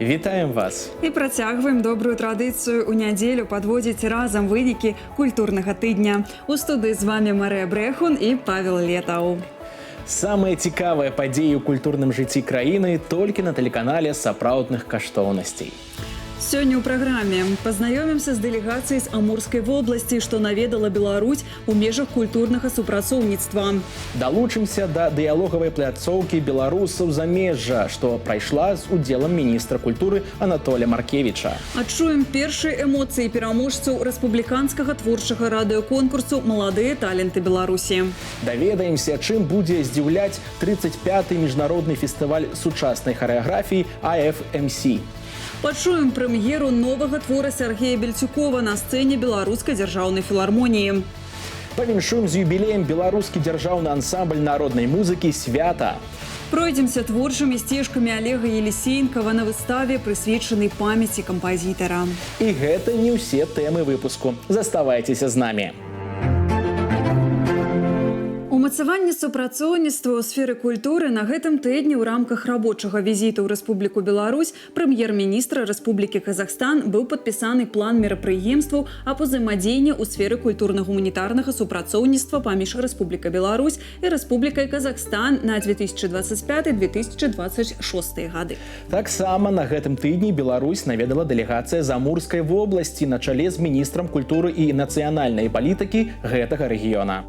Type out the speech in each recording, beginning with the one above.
Вітаем вас! І працягваем добрую традыцыю у нядзелю падводзіць разам вынікі культурнага тыдня. У студыі з вами Марыя Брэхун і Павел Летаў. Самыя цікавыя падзеі ў культурным жыцці краіны толькі на тэлеканале сапраўдных каштоўнасцей. Сёння ў праграме пазнаёмімся з дэлегацыяй з Амурскай вобласці, што наведала Беларусь у межах культурнага супрацоўніцтва. Далучымся да дыялогавай пляцоўкі беларусаў замежжа, што прайшла з удзелам міністра культуры Анатоля Маркевіча. Адчуем першыя эмоцыі пераможцаў рэспубліканскага творчага радыёконкурсу «Маладыя таленты Беларусі». Даведаемся, чым будзе здзіўляць 35-й міжнародны фестываль сучаснай харэаграфіі АФМС. Пачуем прэм'еру новага твора Сергея Бельцюкова на сцэне Беларускай дзяржаўнай філармоніі. Павіншуем з юбілеем беларускі дзяржаўны ансамбль народнай музыкі «Свята». Пройдземся творчымі сцежкамі Олега Елисеенкова на выставе, прысвечанай памяці кампазітара. І гэта не ўсе тэмы выпуску. Заставайцеся з намі. Умацаванне супрацоўніцтва ў сферы культуры на гэтым тыдні ў рамках рабочага візіту ў Рэспубліку Беларусь прэм'ер-міністра Рэспублікі Казахстан быў падпісаны план мерапрыемстваў аб узаемадзеянні ў сферы культурна-гуманітарнага супрацоўніцтва паміж Рэспублікай Беларусь і Рэспублікай Казахстан на 2025-2026 гады. Таксама на гэтым тыдні Беларусь наведала дэлегацыя з Амурскай вобласці на чале з міністрам культуры і нацыянальнай палітыкі гэтага рэгіёна.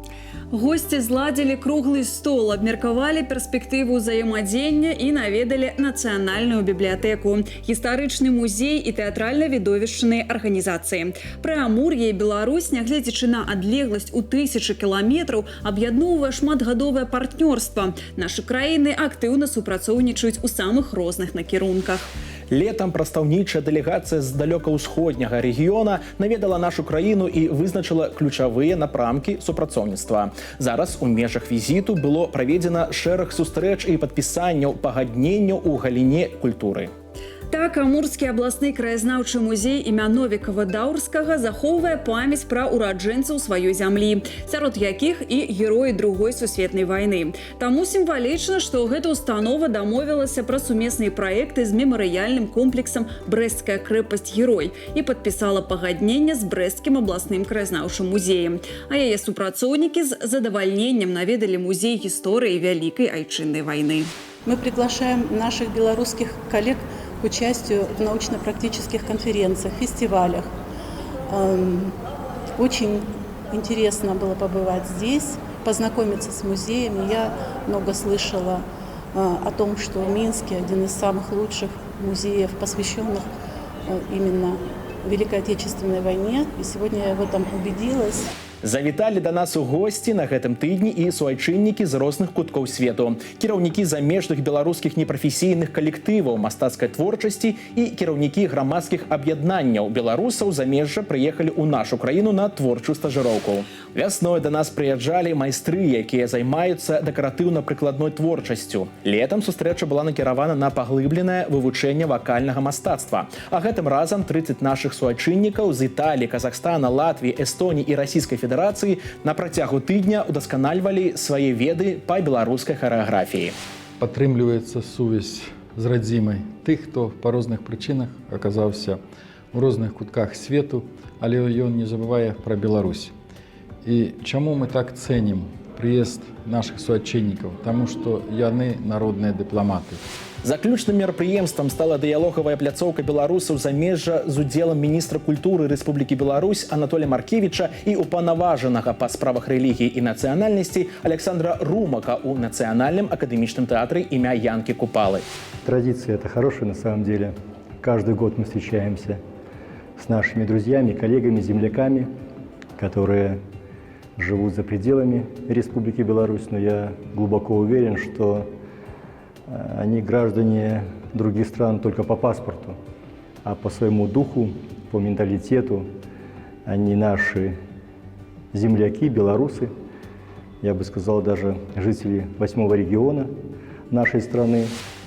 Госці зладзілі круглы стол, абмеркавалі перспектыву ўзаемадзеяння і наведалі нацыянальную бібліятэку, гістарычны музей і тэатральна-відовішчныя арганізацыі. Прыамур'е і Беларусь, нягледзячы на адлегласць у тысячы кіламетраў, аб'ядноўвае шматгадовае партнёрства. Нашы краіны актыўна супрацоўнічаюць у самых розных накірунках. Летам прадстаўнічая дэлегацыя з далёка-ўсходняга рэгіёна наведала нашу краіну і вызначыла ключавыя напрамкі супрацоўніцтва. Зараз у межах візіту было праведзена шэраг сустрэч і падпісанняў пагадненняў у галіне культуры. Так, Амурскі абласны краязнаўчы музей імя Новікава-Даўрскага захоўвае памяць пра ураджэнцаў сваёй зямлі, сярод якіх і героі Другой сусветнай вайны. Таму сімвалічна, што гэта установа дамовілася пра сумесныя праекты з мемарыяльным комплексам «Брэсцкая крэпасць-герой» і падпісала пагадненне з Брэсцкім абласным краязнаўчым музеем. А яе супрацоўнікі з задавальненнем наведалі музей гісторыі Вялікай айчыннай вайны. Мы приглашаем наших белорусских коллег к участию в научно-практических конференциях, фестивалях. Очень интересно было побывать здесь, познакомиться с музеями. Я много слышала о том, что в Минске один из самых лучших музеев, посвященных именно Великой Отечественной войне. И сегодня я в этом убедилась. Завіталі да нас у госці на гэтым тыдні і суайчыннікі з розных куткоў свету. Кіраўнікі замежных беларускіх непрафесійных калектываў мастацкай творчасці і кіраўнікі грамадскіх аб'яднанняў беларусаў замежжа прыехалі ў нашу краіну на творчую стажыроўку. Вясной да нас прыязджалі майстры, якія займаюцца дэкаратыўна-прыкладной творчасцю. Летам сустрэча была накіравана на паглыбленае вывучэнне вакальнага мастацтва. А гэтым разам 30 нашых суайчыннікаў з Італіі, Казахстана, Латвіі, Эстоніі і Расійскай Федэрацыі на працягу тыдня удасканальвалі свае веды па беларускай харэаграфіі. Падтрымліваецца сувязь з радзімай тых, хто па розных прычынах аказаўся ў розных кутках свету, але ён не забывае пра Беларусь. І чаму мы так цэнім прыезд нашых суайчыннікаў? Таму што яны народныя дыпламаты. Заключным мерапрыемствам стала дыялогавая пляцоўка беларусаў замежжа з удзелам міністра культуры Рэспублікі Беларусь Анатоля Маркевіча і упаўнаважанага па справах рэлігіі і нацыянальнасці Александра Румака у Нацыянальным акадэмічным тэатры імя Янкі Купалы. Традиция – это хорошая на самом деле. Каждый год мы встречаемся с нашими друзьями, коллегами, земляками, которые живут за пределами Республики Беларусь. Но я глубоко уверен, что они граждане других стран только по паспорту, а по своему духу, по менталитету они наши земляки, белорусы, я бы сказал, даже жители 8-го региона нашей страны.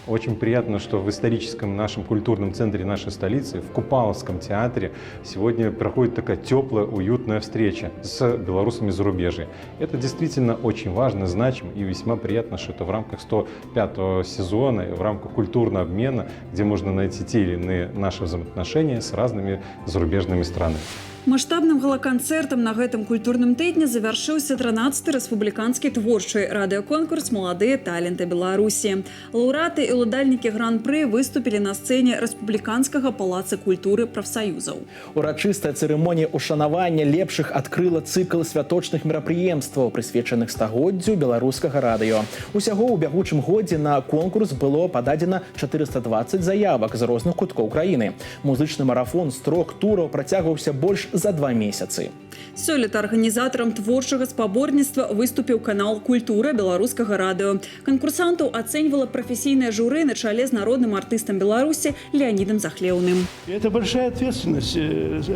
Очень приятно, что в историческом нашем культурном центре нашей столицы, в Купаловском театре, сегодня проходит такая теплая, уютная встреча с белорусами зарубежья. Это действительно очень важно, значимо и весьма приятно, что это в рамках 105-го сезона, в рамках культурного обмена, где можно найти те или иные наши взаимоотношения с разными зарубежными странами. Маштабным галаканцэртам на гэтым культурным тыдні завяршыўся 13-й рэспубліканскі творчы радыёконкурс «Маладыя таленты Беларусі». Лаўрэаты і ўладальнікі гран-пры выступілі на сцэне рэспубліканскага палаца культуры прафсаюзаў. Урачыстая цырымонія ушанавання лепшых адкрыла цыкл святочных мерапрыемстваў, прысвечаных стагоддзю беларускага радыё. Усяго ў бягучым годзе на конкурс было пададзена 420 заявак з розных куткоў краіны. Музычны марафон з 3 тураў працягваўся больш за 2 месяцы. Сёлета арганізатарам творчага спаборніцтва выступіў канал «Культура» беларускага радыё. Канкурсантаў ацэньвала прафесійнае журы на чале з народным артыстам Беларусі Леонидом Захлеўным. Это большая ответственность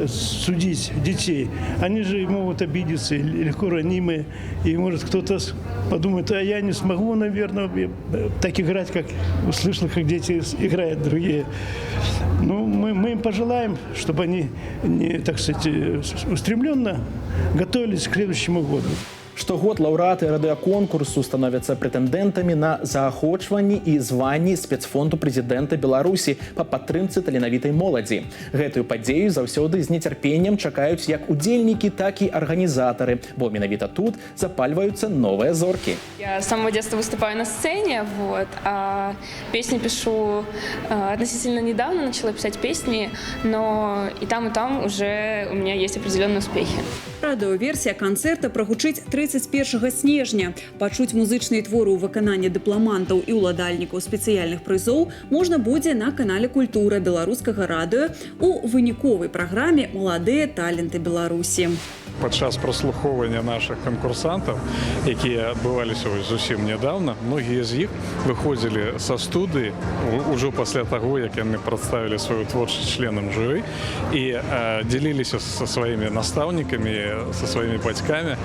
судить детей. Они же могут обидеться, легко ранимые. И может кто-то подумает, а я не смогу, наверное, так играть, как услышал, как дети играют другие. Ну, мы им пожелаем, чтобы они, так сказать, устремленно готовились к следующему году. Штогод лаўрэаты радыёконкурсу становяцца прэтэндэнтамі на заахвочванні і званні спецфонду прэзідэнта Беларусі па падтрымцы таленавітай моладзі. Гэтую падзею заўсёды з нецярпеннем чакаюць як удзельнікі, так і арганізатары, бо менавіта тут запальваюцца новыя зоркі. Я с самого детства выступаю на сцене, а песни пишу относительно недавно, начала писать песни, но и там уже у меня есть определенные успехи. Радыёверсія канцэрта прагучыць 31 снежня. Пачуць музычныя творы ў выкананні дыпламантаў і ўладальнікаў спецыяльных прызоў можна будзе на канале «Культура» беларускага радыё у выніковай праграме «Маладыя таленты Беларусі». Падчас праслухоўвання наших канкурсантаў, якія адбываліся зусім нядаўна, многія з іх выходзілі са студыі ўжо пасля таго, як яны прадставілі сваю творчасць членам журы і дзяліліся са сваімі настаўнікамі, са сваімі бацькамі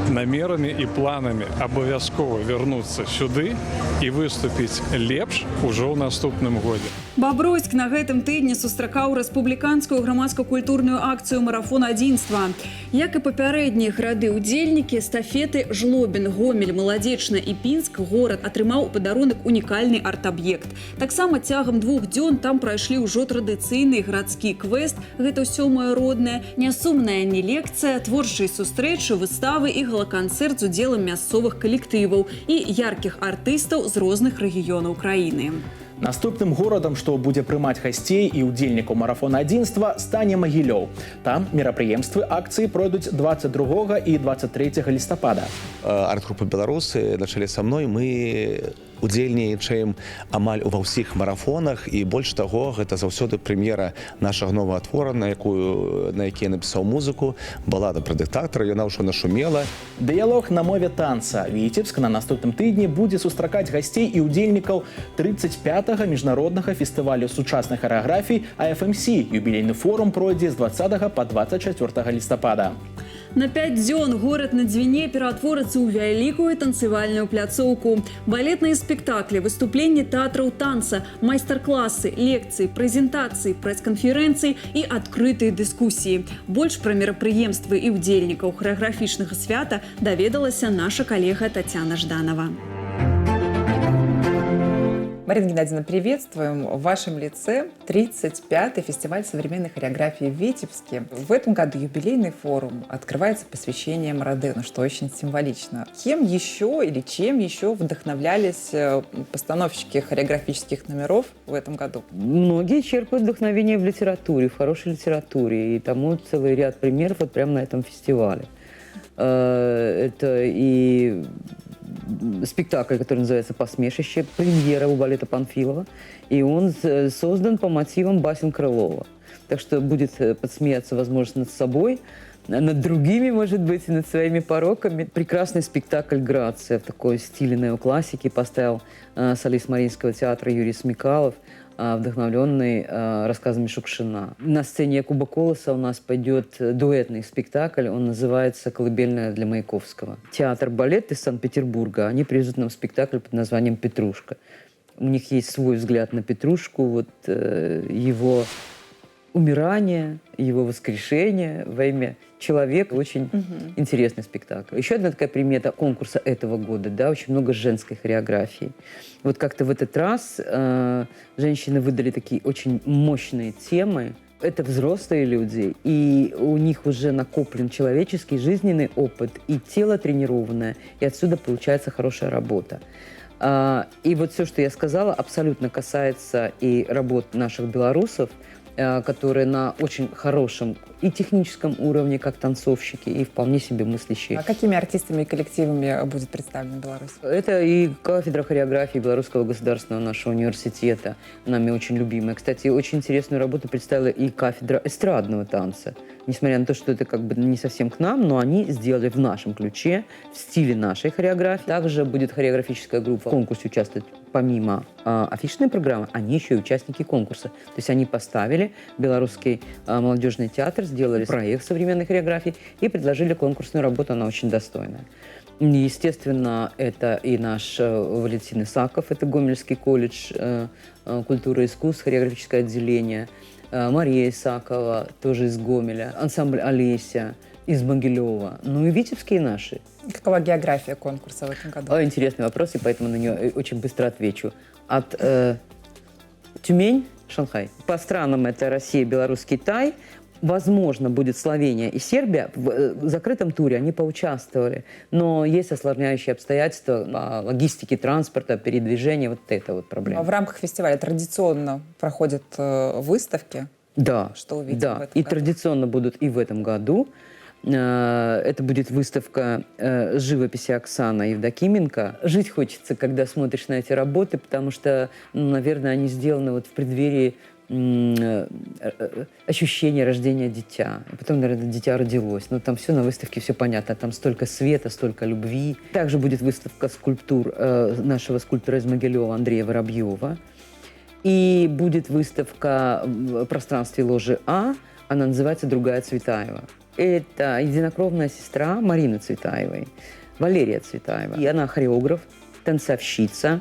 намерамі і планамі абавязкова вярнуцца сюды і выступіць лепш ужо ў наступным годзе. Бабруйск на гэтым тыдні сустракаў рэспубліканскую грамадска-культурную акцыю «Марафон адзінства». Як і папярэднія грады ўдзельнікі эстафеты Жлобін, Гомель, Маладзечна і Пінск горад атрымаў у падарунак унікальны арт-аб'ект. Таксама цягам 2 дзён там прайшлі ўжо традыцыйны гарадскі квест, гэта ўсё маё роднае, нясумная не лекцыя, творчыя сустрэчы, выставы і галаканцэрт з удзелам мясцовых калектываў і яркіх артыстаў з розных рэгіёнаў краіны. Наступным горадам, што будзе прымаць гасцей і ўдзельнікаў марафона адзінства, стане Магілёў. Там мерапрыемствы акцыі пройдуць 22 і 23 лістапада. Арт-група «Беларусы» на чале са мной мы удзельнічаем амаль ува ўсіх марафонах, і больш таго, гэта заўсёды прэм'ера нашага новага твора, на які я напісаў музыку, балада пра дыктатара, яна ўжо нашумела. Дыялог на мове танца. Віцебск на наступным тыдні будзе сустракаць гасцей і ўдзельнікаў 35-го міжнароднага фестывалю сучаснай харэаграфіі АФМС. Юбілейны форум пройдзе з 20 па 24 лістапада. На 5 дзён горад на Дзвіне ператворыцца ў вялікую танцевальную пляцоўку. Балетныя спектаклі, выступленні тэатраў танца, майстар-класы, лекцыі, прэзентацыі, прэс-канферэнцыі і адкрытыя дыскусіі. Больш пра мерапрыемствы і ўдзельнікаў харэаграфічнага свята даведалася наша калега Татьяна Жданова. Марина Геннадьевна, приветствуем. В вашем лице 35-й фестиваль современной хореографии в Витебске. В этом году юбилейный форум открывается посвящением Родену, что очень символично. Кем еще или чем еще вдохновлялись постановщики хореографических номеров в этом году? Многие черпают вдохновение в литературе, в хорошей литературе. И тому целый ряд примеров вот прямо на этом фестивале. Это и спектакль, который называется «Посмешище», премьера у балета Панфилова, и он создан по мотивам басен Крылова. Так что будет подсмеяться, возможно, над собой, над другими, может быть, и над своими пороками. Прекрасный спектакль «Грация» в такой стиле неоклассики поставил солист Мариинского театра Юрий Смекалов, вдохновленный рассказами Шукшина. На сцене Якуба Колоса у нас пойдет дуэтный спектакль, он называется «Колыбельная для Маяковского». Театр-балет из Санкт-Петербурга, они привезут нам спектакль под названием «Петрушка». У них есть свой взгляд на Петрушку, вот его умирание, его воскрешение во имя человека. Очень интересный спектакль. Еще одна такая примета конкурса этого года, да, очень много женской хореографии. Вот как-то в этот раз женщины выдали такие очень мощные темы. Это взрослые люди, и у них уже накоплен человеческий жизненный опыт, и тело тренированное, и отсюда получается хорошая работа. И вот все, что я сказала, абсолютно касается и работ наших белорусов, которые на очень хорошем и техническом уровне, как танцовщики, и вполне себе мыслящие. А какими артистами и коллективами будет представлена Беларусь? Это и кафедра хореографии Белорусского государственного нашего университета, нами очень любимая. Кстати, очень интересную работу представила и кафедра эстрадного танца. Несмотря на то, что это как бы не совсем к нам, но они сделали в нашем ключе, в стиле нашей хореографии. Также будет хореографическая группа в конкурсе участвовать. Помимо афишной программы, они еще и участники конкурса. То есть они поставили Белорусский молодежный театр, сделали проект современной хореографии и предложили конкурсную работу, она очень достойная. Естественно, это и наш Валентин Исаков, это Гомельский колледж культуры и искусств, хореографическое отделение, Мария Исакова, тоже из Гомеля, ансамбль Олеся из Могилева, ну и витебские наши. Какова география конкурса в этом году? Интересный вопрос, и поэтому на нее очень быстро отвечу. От Тюмень, Шанхай. По странам это Россия, Беларусь, Китай. Возможно, будет Словения и Сербия. В закрытом туре они поучаствовали. Но есть осложняющие обстоятельства логистики, транспорта, передвижения. Вот это вот проблема. В рамках фестиваля традиционно проходят выставки. Да, что увидим да. в этом И году? традиционно будут и в этом году. Это будет выставка живописи Оксаны Евдокименко. Жить хочется, когда смотришь на эти работы, потому что, наверное, они сделаны вот в преддверии ощущения рождения дитя. И потом, наверное, дитя родилось. Но там все на выставке, все понятно. Там столько света, столько любви. Также будет выставка скульптур нашего скульптора из Могилева Андрея Воробьева. И будет выставка в пространстве ложи А. Она называется «Другая Цветаева». Это единокровная сестра Марины Цветаевой, Валерия Цветаева. И она хореограф, танцовщица,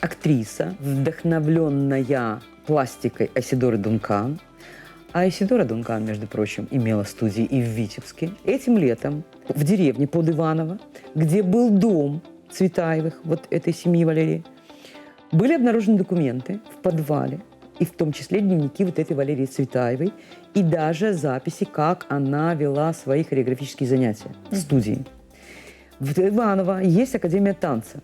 актриса, вдохновленная пластикой Айседоры Дункан. А Айседора Дункан, между прочим, имела студии и в Витебске. Этим летом в деревне под Иваново, где был дом Цветаевых, вот этой семьи Валерии, были обнаружены документы в подвале, и в том числе дневники вот этой Валерии Цветаевой, и даже записи, как она вела свои хореографические занятия в студии. В Иваново есть Академия танца.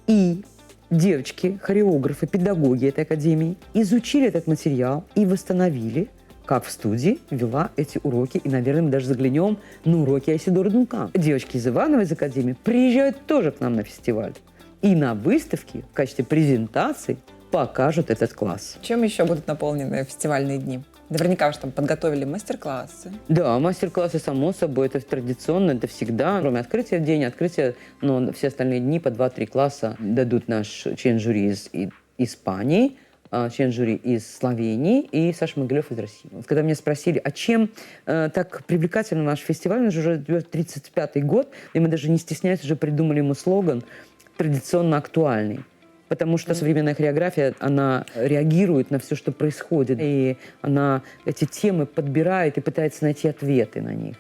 И девочки, хореографы, педагоги этой академии изучили этот материал и восстановили, как в студии вела эти уроки. И, наверное, мы даже заглянем на уроки Айседоры Дункан. Девочки из Иваново, из академии, приезжают тоже к нам на фестиваль. И на выставке в качестве презентации покажут этот класс. Чем еще будут наполнены фестивальные дни? Наверняка же там подготовили мастер-классы. Да, мастер-классы, само собой, это традиционно, это всегда. Кроме открытия, в день открытия, но все остальные дни по 2-3 класса дадут наш член-жюри из Испании, член-жюри из Словении и Саша Могилев из России. Вот когда меня спросили, а чем так привлекательный наш фестиваль, он же уже 35-й год, и мы даже не стесняясь уже придумали ему слоган «Традиционно актуальный». Потому что современная хореография, она реагирует на все, что происходит. И она эти темы подбирает и пытается найти ответы на них.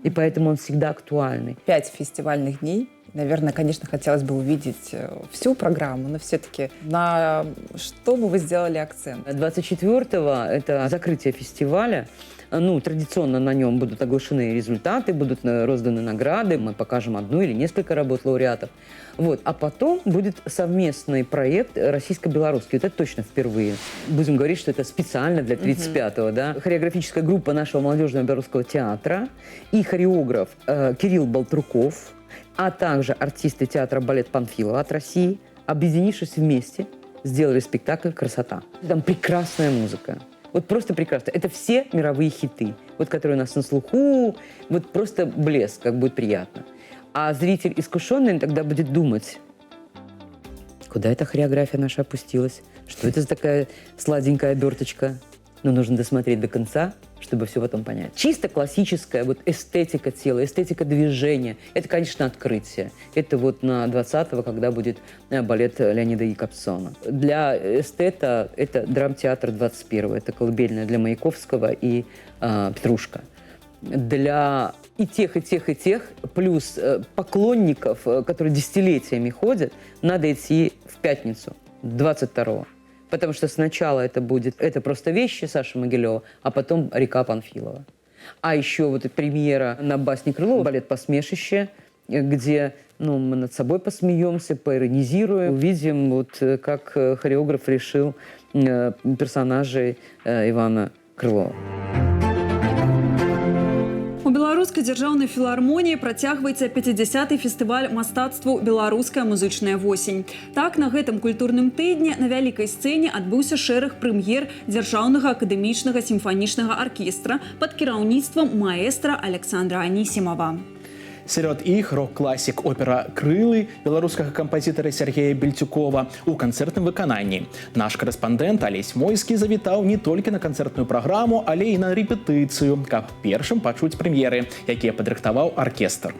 И поэтому он всегда актуальный. 5 фестивальных дней. Наверное, конечно, хотелось бы увидеть всю программу, но все-таки на что бы вы сделали акцент? 24-го это закрытие фестиваля. Ну, традиционно на нем будут оглашены результаты, будут розданы награды, мы покажем одну или несколько работ лауреатов. Вот. А потом будет совместный проект российско-белорусский. Вот это точно впервые. Будем говорить, что это специально для 35-го. Да? Хореографическая группа нашего молодежного белорусского театра и хореограф Кирилл Болтруков, а также артисты театра «Балет Панфилова» от России, объединившись вместе, сделали спектакль «Красота». Там прекрасная музыка. Вот просто прекрасно. Это все мировые хиты, вот которые у нас на слуху, вот просто блеск, как будет приятно. А зритель искушенный тогда будет думать, куда эта хореография наша опустилась, что это за такая сладенькая оберточка. Но нужно досмотреть до конца чтобы все потом понять. Чисто классическая вот эстетика тела, эстетика движения. Это, конечно, открытие. Это вот на 20-го, когда будет балет Леонида Якобсона. Для эстета это драмтеатр 21-го. Это колыбельная для Маяковского и Петрушка. Для и тех, плюс поклонников, которые десятилетиями ходят, надо идти в пятницу, 22-го. Потому что сначала это просто вещи Саши Могилева, а потом «Река Панфилова». А еще вот и премьера на басне Крылова, балет «Посмешище», где мы над собой посмеемся, поиронизируем, увидим, вот как хореограф решил персонажей Ивана Крылова. У беларускай дзяржаўнай філармоніі працягваецца 50-й фестываль мастацтваў «Беларуская музычная восень». Так, на гэтым культурным тыдні на вялікай сцэне адбыўся шэраг прэм'ер дзяржаўнага акадэмічнага сімфанічнага аркестра пад кіраўніцтвам маэстра Александра Анісімова. Сярод іх рок-класік опера «Крылы» беларускага кампазітара Сергея Бельцюкова у канцэртным выкананні. Наш корэспандэнт Алесь Мойскі завітаў не толькі на канцэртную праграму, але і на рэпетыцыю, каб першым пачуць прэм'еры, якія падрыхтаваў аркестр.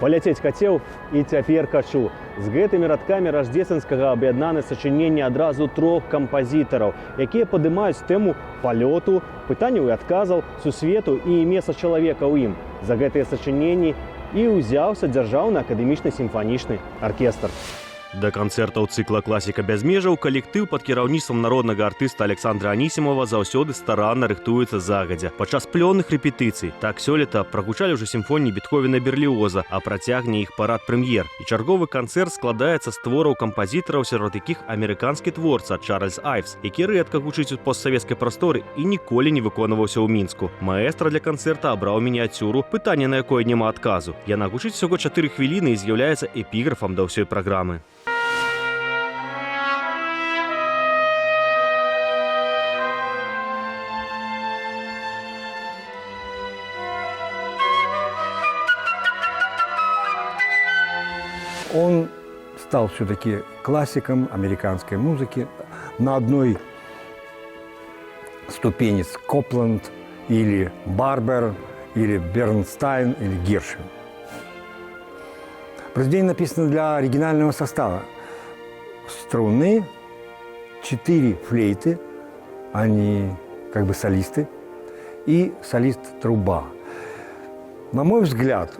Паляцець хацеў і цяпер качу. З гэтымі радкамі рождественскага аб'яднаны сачыненні адразу 3 кампазітараў, якія падымаюць тэму палёту, пытанняў і адказаў, сусвету і месца чалавека ў ім. За гэтыя сачыненні і ўзяўся дзяржаўны акадэмічны сімфанічны аркестр. Да канцэртаў цыкла «Класіка без межаў» калектыў пад кіраўніцтвам народнага артыста Александра Анісімова заўсёды старанна рыхтуецца загадзя. Падчас плённых рэпетыцый. Так сёлета прагучалі ўжо сімфоніі Бетховена і Берліоза, а працягне іх парад прэм'ер. І чарговы канцэрт складаецца з твораў кампазітараў, сярод якіх амерыканскі творца Чарльз Айвс, які рэдка гучыць у постсавецкай прасторы і ніколі не выконваўся ў Мінску. Маэстра для канцэрта абраў мініяцюру, пытанне на якое няма адказу. Яна гучыць всяго 4 хвіліны і з'яўляецца эпіграфам да ўсёй праграмы. Он стал все-таки классиком американской музыки. На одной ступени с Копланд или Барбер, или Бернстайн, или Гершвин. Произведение написано для оригинального состава. Струны, 4 флейты, они как бы солисты, и солист-труба. На мой взгляд,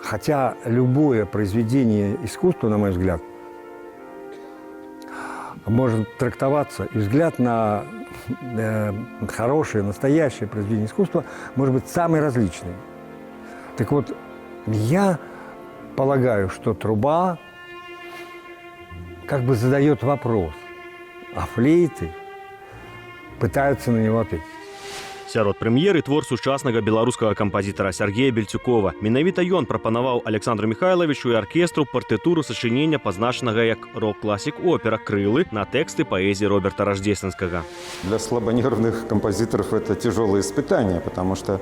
хотя любое произведение искусства, на мой взгляд, может трактоваться, и взгляд на хорошее, настоящее произведение искусства может быть самый различный. Так вот, я полагаю, что труба как бы задает вопрос, а флейты пытаются на него ответить. Сярод прэм'еры твор сучаснага беларускага кампазітара Сергея Бельцюкова. Менавіта ён прапанаваў Александру Михайловичу і аркестру партытуру сачынення, пазначанага як рок-класік опера «Крылы» на тэксты поэзии Роберта Рождественского. Для слабонервных композиторов это тяжелое испытание, потому что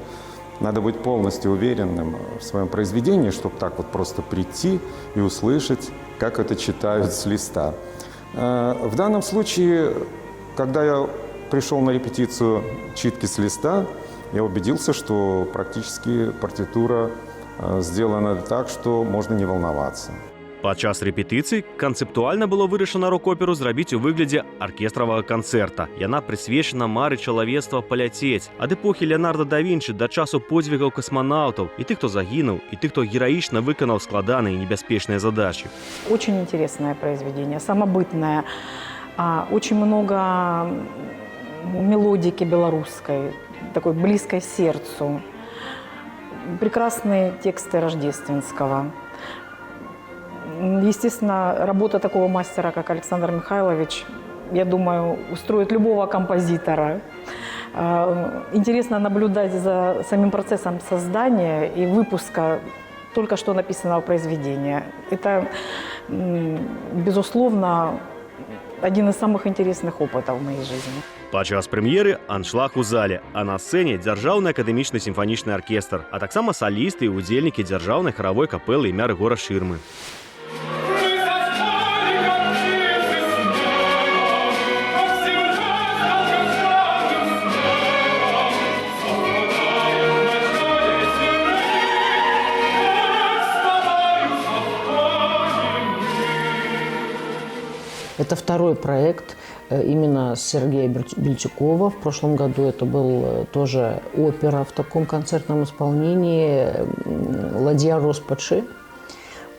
надо быть полностью уверенным в своем произведении, чтобы так вот просто прийти и услышать, как это читают с листа. В данном случае, когда я пришел на репетицию читки с листа, я убедился, что практически партитура сделана так, что можно не волноваться. Падчас рэпетыцый канцэптуальна было вырашана рок-оперу зрабіць у выглядзе аркестравага канцэрта. Яна прысвечана мары чалавецтва паляцець. Ад эпохі Леонардо да Вінчы да часу подзвігаў касманаўтаў і тых, хто загінуў, і тых, хто гераічна выканаў складаныя і небяспечныя задачы. Очень интересное произведение, самобытное. Очень много мелодики белорусской, такой близкой сердцу. Прекрасные тексты Рождественского. Естественно, работа такого мастера, как Александр Михайлович, я думаю, устроит любого композитора. Интересно наблюдать за самим процессом создания и выпуска только что написанного произведения. Это, безусловно, один из самых интересных опытов в моей жизни. Падчас прэм'еры аншлаг у зале, а на сцэне дзяржаўны акадэмічны сімфанічны аркестр, а таксама салісты і удзельнікі дзяржаўнай харавой капэлы імя Рыгора Шырмы. Это второй проект именно Сергея Бельчукова. В прошлом году это был тоже опера в таком концертном исполнении «Ладья Роспачи»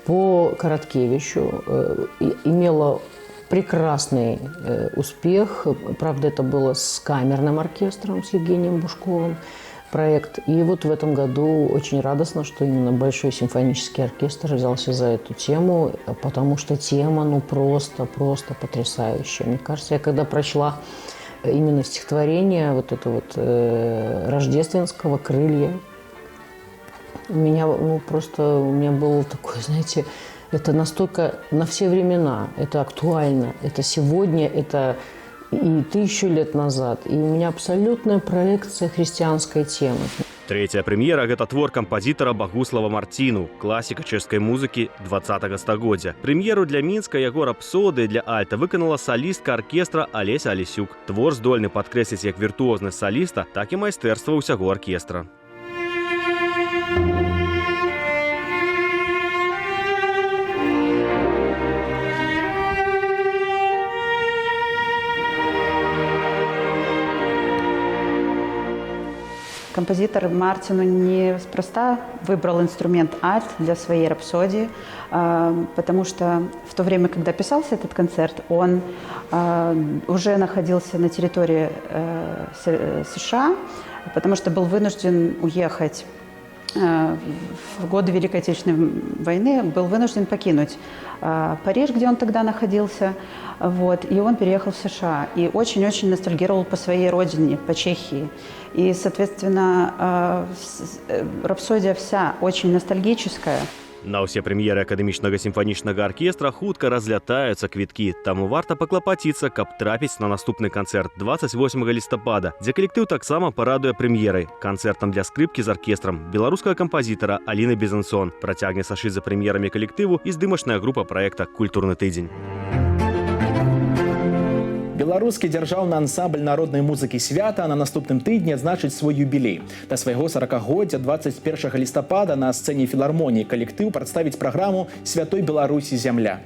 по Короткевичу. Имела прекрасный успех. Правда, это было с камерным оркестром, с Евгением Бушковым проект. И вот в этом году очень радостно, что именно Большой симфонический оркестр взялся за эту тему, потому что тема, просто потрясающая. Мне кажется, я когда прочла именно стихотворение вот это вот Рождественского «Крылья», у меня было такое, знаете, это настолько на все времена, это актуально, это сегодня, это и 1000 лет назад. И у меня абсолютная проекция христианской темы. Третья премьера – гэта твор кампазітара Багуслава Мартину, класіка чэшскай музыкі 20-го стагоддзя. Прэм'еру для Мінска яго рапсодыі для альта выканала салістка аркестра Алеся Алесюк. Твор здольны падкрэсліць як віртуознасць саліста, так і майстэрства ўсяго аркестра. Композитор Мартину неспроста выбрал инструмент альт для своей рапсодии, потому что в то время, когда писался этот концерт, он уже находился на территории США, потому что был вынужден уехать в годы Великой Отечественной войны, был вынужден покинуть Париж, где он тогда находился, и он переехал в США. И очень-очень ностальгировал по своей родине, по Чехии. И, соответственно, рапсодия вся очень ностальгическая. На ўсе прэм'еры акадэмічнага сімфанічнага аркестра хутка разлятаюцца квіткі, таму варта паклапаціцца, каб трапіць на наступны канцэрт 28 лістапада, дзе калектыў таксама парадуе прэм'ерай. Канцэртам для скрыпкі з аркестрам беларускага кампазітара Аліны Безансон працягне сачыць за прэм'ерамі калектыву і здымачная група праекта «Культурны тыдзень». Беларускі дзяржаўны ансамбль народнай музыкі свята на наступным тыдні адзначыць свой юбілей. Да свайго 40-годдзя 21 лістапада на сцэне філармоніі калектыў прадставіць праграму «Святой Беларусі зямля».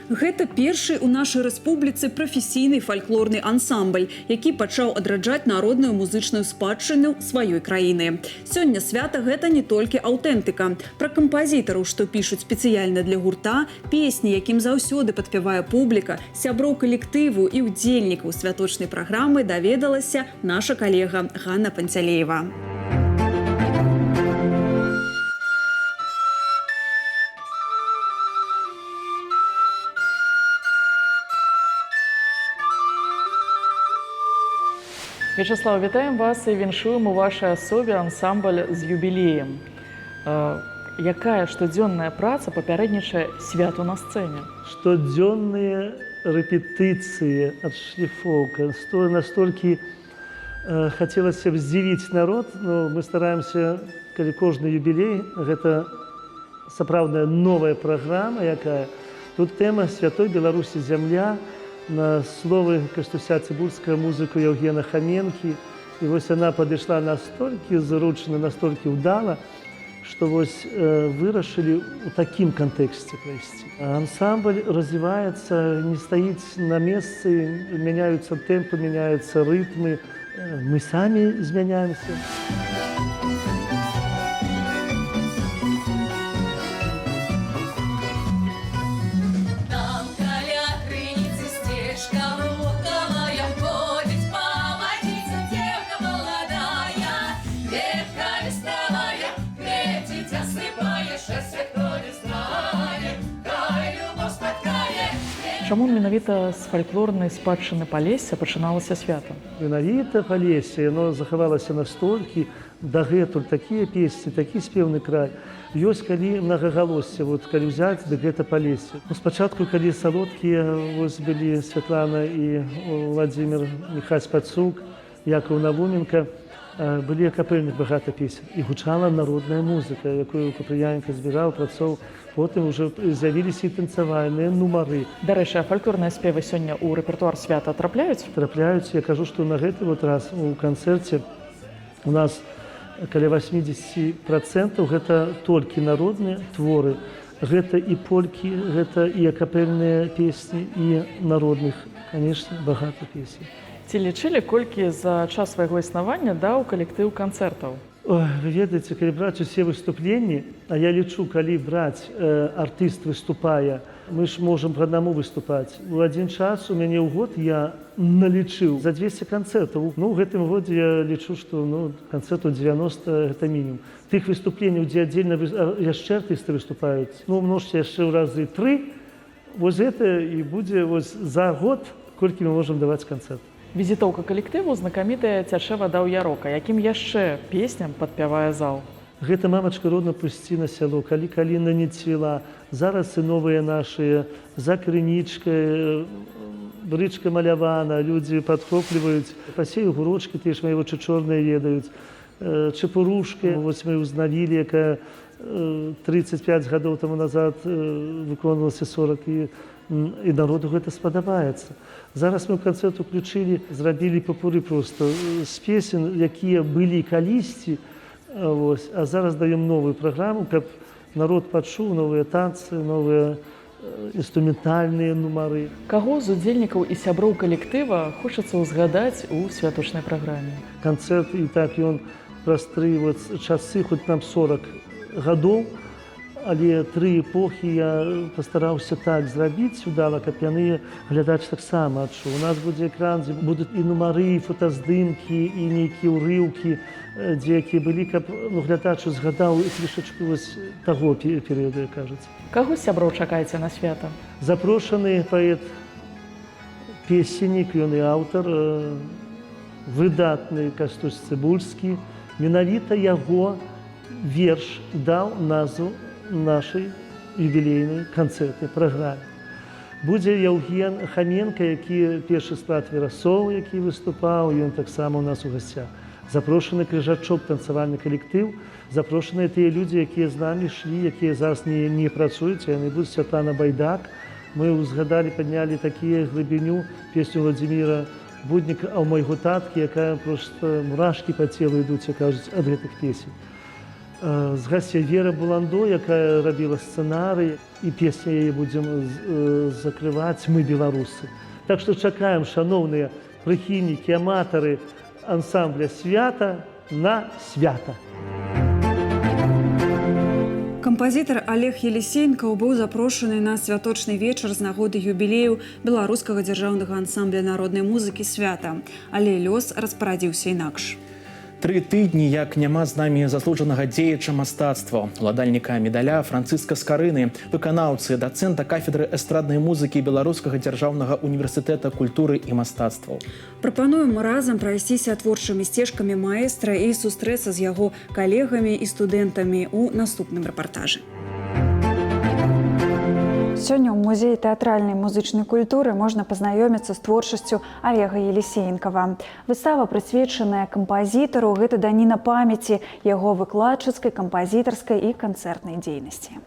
Гэта першы ў нашай рэспубліцы прафесійны фальклорны ансамбль, які пачаў адраджаць народную музычную спадчыну сваёй краіны. Сёння свята гэта не толькі аўтэнтыка. Пра кампазітараў, што пішуць спецыяльна для гурта, песні, якім заўсёды падпявае публіка, сяброў калектыву і ўдзельнікаў святочнай праграмы даведалася наша калега Ганна Панцялеева. Вячеслав, вітаем вас і віншуем у вашай асобе ансамбль з юбілеем. Якая штодзённая праца папярэднічае святу на сцэне? Штодзённыя рэпетыцыі, адшліфоўка. Настолькі хацелася б здзівіць народ, но мы стараемся, калі кожны юбілей, гэта сапраўдная новая праграма, якая тут тэма «Святой Беларусі зямля», на словы Кастуся Цыбульскага, музыку Евгена Хаменкі. І вось яна падышла настолькі зручна, настолькі ўдала, што вось вырашылі ў такім кантэксце прайсці. Ансамбль развіваецца, не стаіць на месцы, мяняюцца тэмпы, мяняюцца рытмы. Мы самі змяняемся. Чаму менавіта з фальклорнай спадчыны Палесся пачыналася свята? Менавіта Палессе, яно захавалася настолькі, дагэтуль такія песні, такі спеўны край. Ёсць калі мнагагалоссе, калі ўзяць, дык гэта Палессе. Спачатку, калі салодкія былі Святлана і Владзімир Міхась-Пацук, Якаў Навуменка, былі капэльных багата песен. І гучала народная музыка, якую Купрыяненка збіраў, працоў. Потым уже з'явіліся і танцавальныя нумары. Дарэчы, а фальклорныя спевы сёння ў рэпертуар свята трапляюць? Трапляюць. Я кажу, што на гэты раз у канцэрце у нас каля 80% гэта толькі народныя творы. Гэта і полькі, гэта і акапельныя песні, і народных, конечно, багата песень. Ці лічылі, колькі за час свайго існавання даў калектыў канцэртаў? Ой, вы ведаеце, калі браць усе выступленні, а я лічу, калі браць артыст выступае, мы ж можам по аднаму выступаць. У адзін час у мяне ў год я налічыў за 200 канцэртаў. Ну, ў гэтым годзе я лічу, што канцэртаў 90 гэта мінімум. Тых выступленняў, дзе аддзельна яшчэ артысты выступаюць, множце яшчэ ў разы 3, вось гэта і будзе за год, колькі мы можам даваць канцэрт. Візітоўка калектыву знакамітая «Цячэ вада ў ярока». Якім яшчэ песням падпявае зал? Гэта «Мамачка родна, пусці на сяло», «Калі каліна не цвіла», зараз і новыя нашыя, «За крынічкай», «Брычка малявана», людзі падхопліваюць, «Пасею гурочкі», тыя ж мае вочы чорныя ведаюць, «Чапурушка», вось мы ўзнавілі, якая 35 гадоў таму назад выконвалася 40, і народу гэта спадабаецца. Зараз мы ў канцэрт уключылі, зрабілі папуры проста з песен, якія былі калісьці, а зараз даем новую праграму, каб народ пачуў новыя танцы, новыя інструментальныя нумары. Каго з удзельнікаў і сяброў калектыва хочацца ўзгадаць у святочнай праграме? Канцэрт, і так ён праз 3 часы, хоць нам 40 гадоў, але 3 эпохі я пастараўся так зрабіць удала, каб яны глядач таксама адчуў. У нас будзе экран, дзе будуць і нумары, і фотаздымкі, і нейкія ўрыўкі, дзе якія былі, каб глядач згадаў і трішачку таго перыяду, як кажуць. Каго сяброў чакаеце на свята? Запрошаны паэт, песеннік, ён і аўтар, выдатны Кастусь Цыбульскі. Менавіта яго верш даў назву нашай юбілейнай канцэртнай праграме. Будзе Яўген Хаменка, які першы склад Верасоў, які выступаў, ён таксама у нас у гасцях. Запрошаны Крыжачок, танцавальны калектыў, запрошаныя тыя людзі, якія з намі ішлі, якія зараз не працуюць, яны будуць. Святлана Байдак. Мы ўзгадалі, паднялі такія глыбіню песню Владзіміра Будніка «А ў майго таткі», якая проста мурашкі па целу ідуць, як кажуць, ад гэтых песень. З гасця Вера Буландо, якая рабіла сцэнарый, і песня яе будзем закрываць «Мы беларусы». Так што чакаем, шаноўныя прыхільнікі, аматары ансамбля «Свята» на свята. Кампазітар Олег Елисеенкаў быў запрошаны на святочны вечар з нагоды юбілею беларускага дзяржаўнага ансамбля народнай музыкі «Свята». Але лёс распарадзіўся інакш. 3 тыдні, як няма з намі заслужанага дзеяча мастацтва, уладальніка медаля Францыска Скарыны, выканаўцы, дацэнта кафедры эстраднай музыкі Беларускага дзяржаўнага універсітэта культуры і мастацтваў. Прапануем разам прайсціся творчымі сцежкамі маэстра і сустрэцца з яго калегамі і студэнтамі ў наступным рэпартажы. Сёння ў музеі тэатральнай і музычнай культуры можна пазнаёміцца з творчасцю Олега Елисеенкава. Выстава прысвечаная кампазітару, гэта даніна памяці яго выкладчыцкай, кампазітарскай і канцэртнай дзейнасці.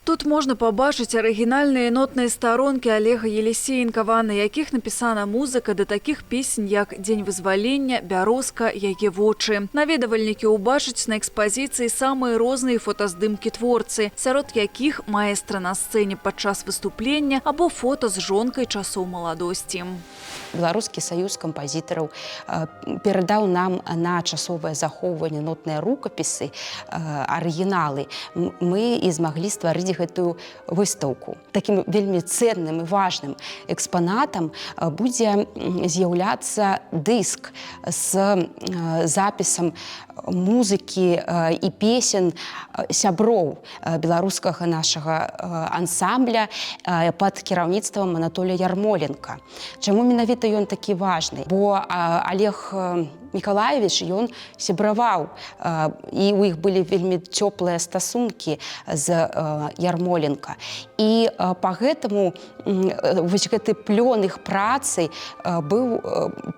Тут можна пабачыць арыгінальныя нотныя старонкі Олега Елисеенкава, на якіх напісана музыка да такіх песень, як «Дзень вызвалення», «Бярозка», «Яе вочы». Наведавальнікі ўбачаць на экспазіцыі самыя розныя фотаздымкі творцы, сярод якіх маэстра на сцэне падчас выступлення або фота з жонкай часоў маладосці. Беларускі саюз кампазітараў перадаў нам на часовае захоўванне нотныя рукапісы, арыгіналы. Мы і змаглі стварыць гэтую выстаўку. Такім вельмі ценным і важным экспанатам будзе з'яўляцца дыск з запісам музыкі і песен сяброў беларускага нашага ансамбля пад кіраўніцтвам Анатолія Ярмоленка. Чаму менавіта ён такі важны? Бо Олег Миколаевич, ён сябраваў, і ў іх былі вельмі цёплыя стасункі з Ярмоленка. І па гэтаму вось гэты плён іх працы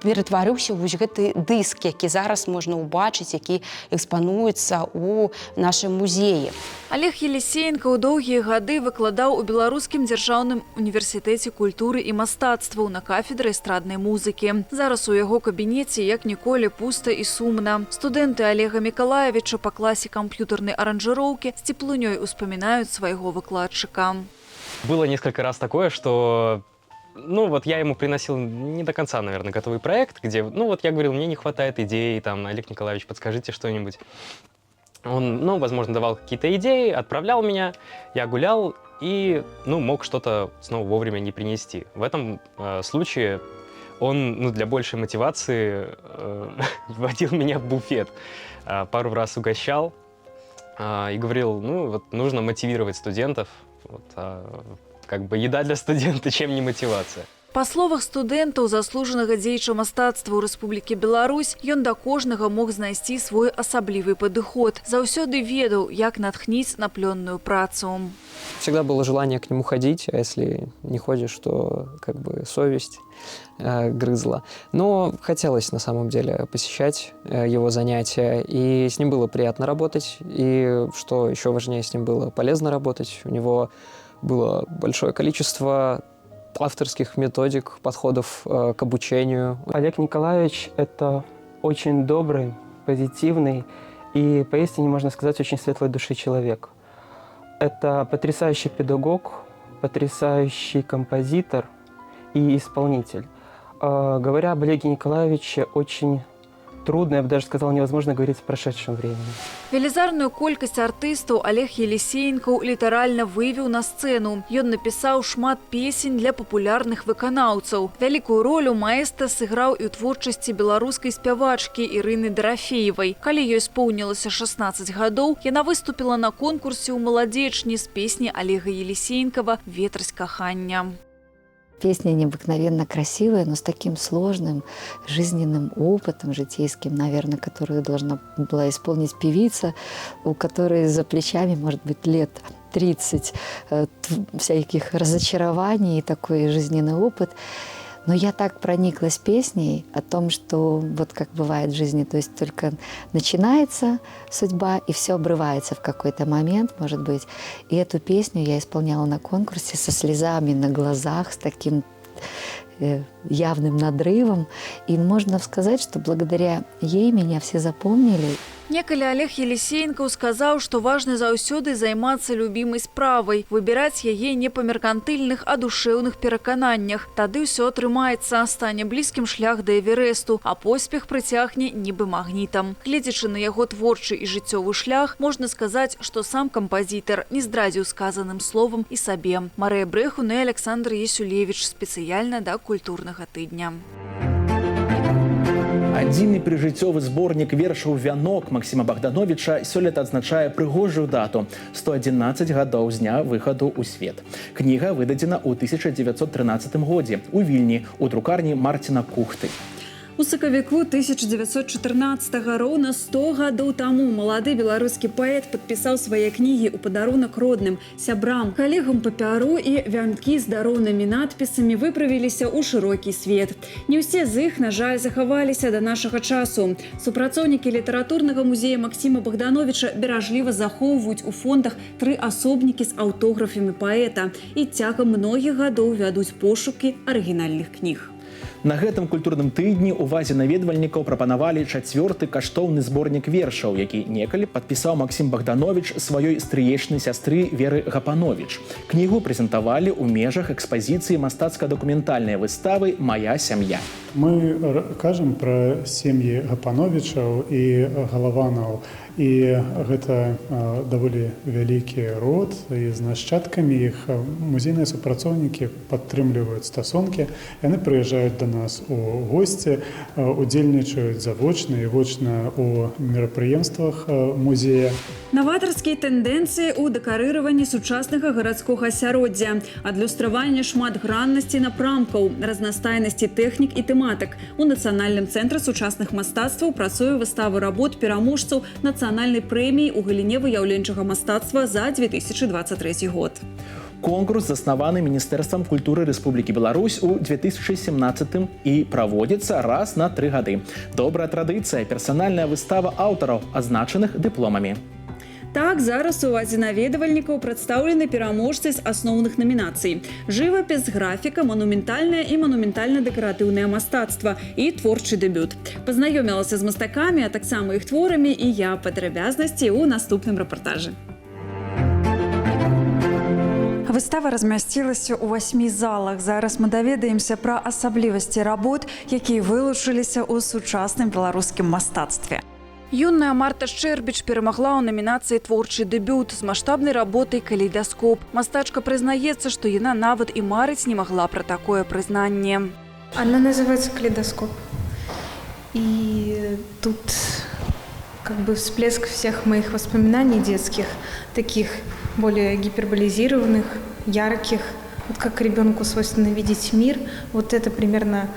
ператварыўся ў вось гэты дыск, які зараз можна ўбачыць, які экспануецца ў нашым музеі. Олег Елисеенкаў доўгія гады выкладаў у Беларускім дзяржаўным універсітэце культуры і мастацтваў на кафедры эстраднай музыкі. Зараз у яго кабінеце, як ніколі, даволі пуста і сумна. Студэнты Олега Миколаевича па класе камп'ютарнай аранжыроўкі з цеплынёй успамінаюць свайго выкладчыка. Было несколько раз такое, что я ему приносил не до конца, наверное, готовый проект, где, я говорил, мне не хватает идей, там, Олег Николаевич, подскажите что-нибудь. Он, возможно, давал какие-то идеи, отправлял меня, я гулял и, мог что-то снова вовремя не принести. В этом случае он, для большей мотивации водил меня в буфет, пару раз угощал и говорил, нужно мотивировать студентов, еда для студента, чем не мотивация. Па словах студэнтаў, заслужанага дзеяча мастацтва ў Рэспублікі Беларусь, ён да кожнага мог знайсці свой асаблівы падыход. Заўсёды ведаў, як натхніць на плённую працу. Всегда было желание к нему ходить, а если не ходишь, то совесть грызла. Но хотелось на самом деле посещать его занятия, и с ним было приятно работать, и, что еще важнее, с ним было полезно работать. У него было большое количество авторских методик, подходов к обучению. Олег Николаевич – это очень добрый, позитивный и, поистине, можно сказать, очень светлой души человек. Это потрясающий педагог, потрясающий композитор и исполнитель. Говоря об Олеге Николаевиче, очень трудно, я бы даже сказал, невозможно говорить в прошедшем времени. Велізарную колькасць артыстаў Олег Елисеенкаў літаральна вывеў на сцэну. Ён напісаў шмат песень для папулярных выканаўцаў. Вялікую ролю маэстра сыграў і ў творчасці беларускай спявачкі Ірыны Дарафеевай. Калі ёй споўнілася 16 гадоў, яна выступіла на конкурсе ў маладзечні з песні Олега Елисеенкова «Ветразь кахання». Песня необыкновенно красивая, но с таким сложным жизненным опытом житейским, наверное, которую должна была исполнить певица, у которой за плечами, может быть, лет 30 всяких разочарований и такой жизненный опыт. Но я так прониклась песней о том, что вот как бывает в жизни, то есть только начинается судьба и все обрывается в какой-то момент, может быть. И эту песню я исполняла на конкурсе со слезами на глазах, с таким явным надрывом. И можно сказать, что благодаря ей меня все запомнили. Некалі Олег Елисеенкаў сказаў, што важна заўсёды займацца любімай справай, выбіраць яе не па меркантыльных, а душэўных перакананнях. Тады ўсё атрымаецца, стане блізкім шлях да Эвересту, а поспех прыцягне нібы магнітам. Гледзячы на яго творчы і жыццёвы шлях, можна сказаць, што сам кампазітар не здрадзіў сказаным словам і сабе. Марыя Брэхун і Александр Есюлевіч спецыяльна да культурнага тыдня. Адзіны прыжыццёвы зборнік вершаў «Вянок» Максіма Богдановича сёлета адзначае прыгожую дату – 111 гадоў з дня выхаду ў свет. Кніга выдадзена ў 1913 годзе у Вільні у друкарні Марціна Кухты. У сакавіку 1914 роўна 100 гадоў таму малады беларускі паэт падпісаў свае кнігі ў падарунак родным, сябрам, калегам па пяру, і вянкі з дароўнымі надпісамі выправіліся ў шырокі свет. Не ўсе з іх, на жаль, захаваліся да нашага часу. Супрацоўнікі літаратурнага музея Максіма Богдановича беражліва захоўваюць у фондах 3 асобнікі з аўтографамі паэта і цягам многіх гадоў вядуць пошукі арыгінальных кніг. На гэтым культурным тыдні увазе наведвальнікаў прапанавалі 4-ты каштоўны зборнік вершаў, які некалі падпісаў Максім Богданович сваёй стрыечнай сястры Веры Гапанович. Кнігу прэзентавалі ў межах экспазіцыі мастацка-дакументальнай выставы «Моя сям'я». Мы кажам пра сем'і Гапановичаў і Галаванаў. І гэта даволі вялікі род, і з нашчадкамі іх музейныя супрацоўнікі падтрымліваюць стасункі. Яны прыязджаюць да нас у госці, удзельнічаюць завочна і вочна ў мерапрыемствах музея. Наватарскія тэндэнцыі ў дэкарыраванні сучаснага гарадскога асяроддзя, адлюстраванне шматграннасці напрамкаў, разнастайнасці тэхнік і тэматык. У Нацыянальным цэнтры сучасных мастацтваў працуе выстава работ пераможцаў нацыянальнай прэміі ў галіне выяўленчага мастацтва за 2023 год. Конкурс заснаваны Міністэрствам культуры Рэспублікі Беларусь у 2017 і праводзіцца раз на 3 гады. Добрая традыцыя – персанальная выстава аўтараў, адзначаных дыпломамі. Так, зараз у увазе наведвальнікаў прадстаўлены пераможцы з асноўных намінацый: жывапіс, графіка, манументальнае і манументальна-дэкаратыўнае мастацтва і творчы дэбют. Пазнаёмілася з мастакамі, а таксама іх творамі і я, падрабязнасці ў наступным рэпартажы. Выстава размясцілася ў 8 залах. Зараз мы даведаемся пра асаблівасці работ, якія вылучыліся ў сучасным беларускім мастацтве. Юная Марта Шчэрбіч перамагла ў намінацыі «Творчы дэбют» з маштабнай работай «Калейдаскоп». Мастачка прызнаецца, што яна нават і марыць не магла пра такое прызнанне. Она называется «Калейдоскоп». И тут как бы всплеск всех моих воспоминаний детских, таких более гиперболизированных, ярких, вот как ребенку свойственно видеть мир, вот это примерно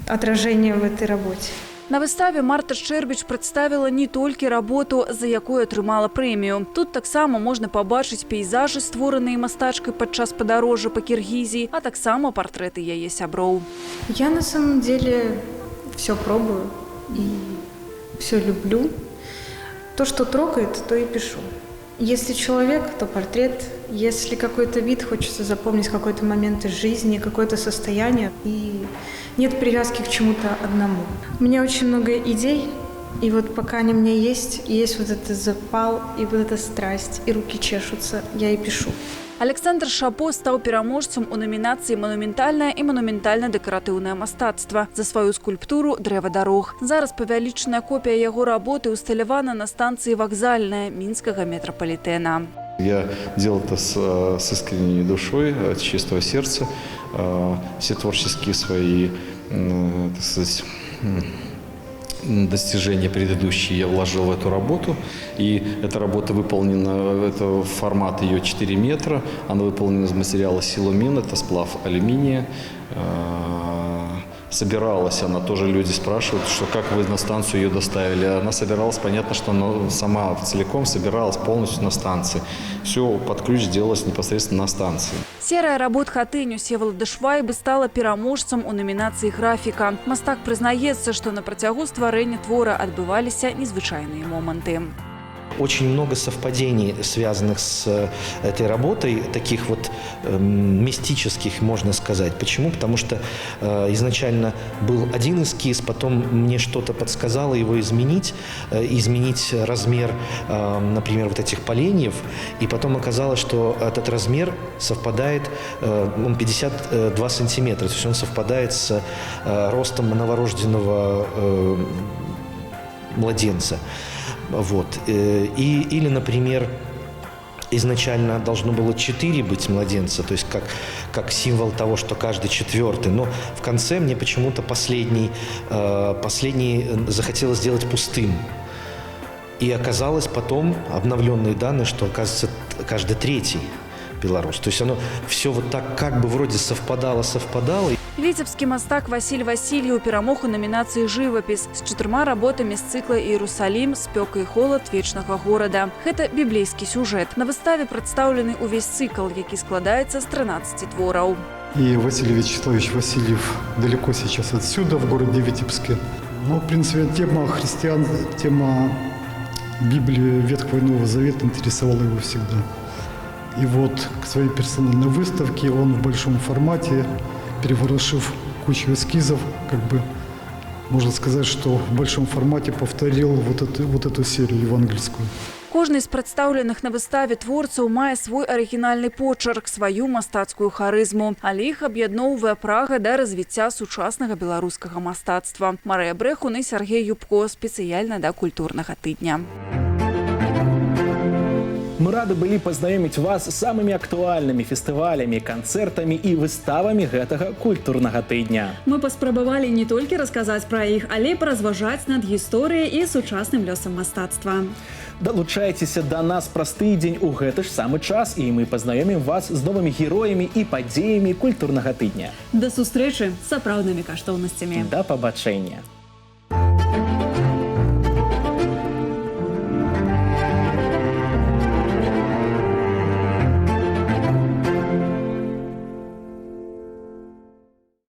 отражение в этой работе. На выставе Марта Шчэрбіч прадставіла не толькі работу, за якую атрымала прэмію. Тут таксама можна пабачыць пейзажы, створаныя мастачкай падчас падарожжа па Кіргізіі, а таксама партрэты яе сяброў. Я на самом деле все пробую и все люблю. То, что трогает, то и пишу. Если человек, то портрет. Если какой-то вид, хочется запомнить какой-то момент из жизни, какое-то состояние. И нет привязки к чему-то одному. У меня очень много идей, и вот пока они у меня есть, и есть вот этот запал, и вот эта страсть, и руки чешутся, я и пишу. Александр Шапо стаў пераможцам у намінацыі «Манументальнае і манументальна-дэкаратыўнае мастацтва» за сваю скульптуру «Дрэва дарог». Зараз павялічаная копія яго работы усталявана на станцыі «Вакзальная» Мінскага метрапалітэна. Я делал это с искренней душой, от чистого сердца. Все творческие свои, так сказать, достижения предыдущие я вложил в эту работу. И эта работа выполнена, это формат ее 4 метра. Она выполнена из материала силумин, это сплав алюминия. Собиралась она, тоже люди спрашивают, что как вы на станцию ее доставили. Она собиралась, понятно, что она сама целиком собиралась полностью на станции. Все под ключ делалось непосредственно на станции. Серая работ хатыню Всеволода Швайбы стала пераможцам у намінацыі графіка. Мастак прызнаецца, што на працягу стварэння твора адбываліся незвычайныя моманты. Очень много совпадений, связанных с этой работой, таких вот мистических, можно сказать. Почему? Потому что изначально был один эскиз, потом мне что-то подсказало его изменить размер, например, вот этих поленьев, и потом оказалось, что этот размер совпадает, он 52 сантиметра, то есть он совпадает с ростом новорожденного младенца. Вот. Или, например, изначально должно было 4 быть младенца, то есть как символ того, что каждый 4-й. Но в конце мне почему-то последний захотелось сделать пустым. И оказалось потом, обновленные данные, что, оказывается, каждый 3-й белорус. То есть оно все вот так как бы вроде совпадало. Віцебскі мастак Васіль Васильев перамог у намінацыі «Жывапіс» з 4 работамі з цыкла «Іерусалім. Спёка і холад вечнага горада». Гэта біблейскі сюжэт. На выставе прадстаўлены увесь цыкл, які складаецца з 13 твораў. И Василий Вячеславович Васильев далеко сейчас отсюда, в городе Витебске. Но, в принципе, тема христиан, тема Библии Ветхого и Нового Завета интересовала его всегда. И вот к своей персональной выставке он в большом формате, переворошив кучу эскизов, как бы можно сказать, что в большом формате повторил вот эту серию евангельскую. Кожны з прадстаўленых на выставе творцаў мае свой арыгінальны почерк, сваю мастацкую харызму, але іх аб'ядноўвае прага да развіцця сучаснага беларускага мастацтва. Марыя Брэхун і Сергей Юбко спецыяльна да культурнага тыдня. Мы рады былі пазнаёміць вас з самымі актуальнымі фестывалямі, канцэртамі і выставамі гэтага культурнага тыдня. Мы паспрабавалі не толькі расказаць пра іх, але і паразважаць над гісторыяй і сучасным лёсам мастацтва. Далучайцеся да нас праз тыдзень у гэты ж самы час, і мы пазнаёмім вас з новымі героямі і падзеямі культурнага тыдня. Да сустрэчы з сапраўднымі каштоўнасцямі. Да пабачэння.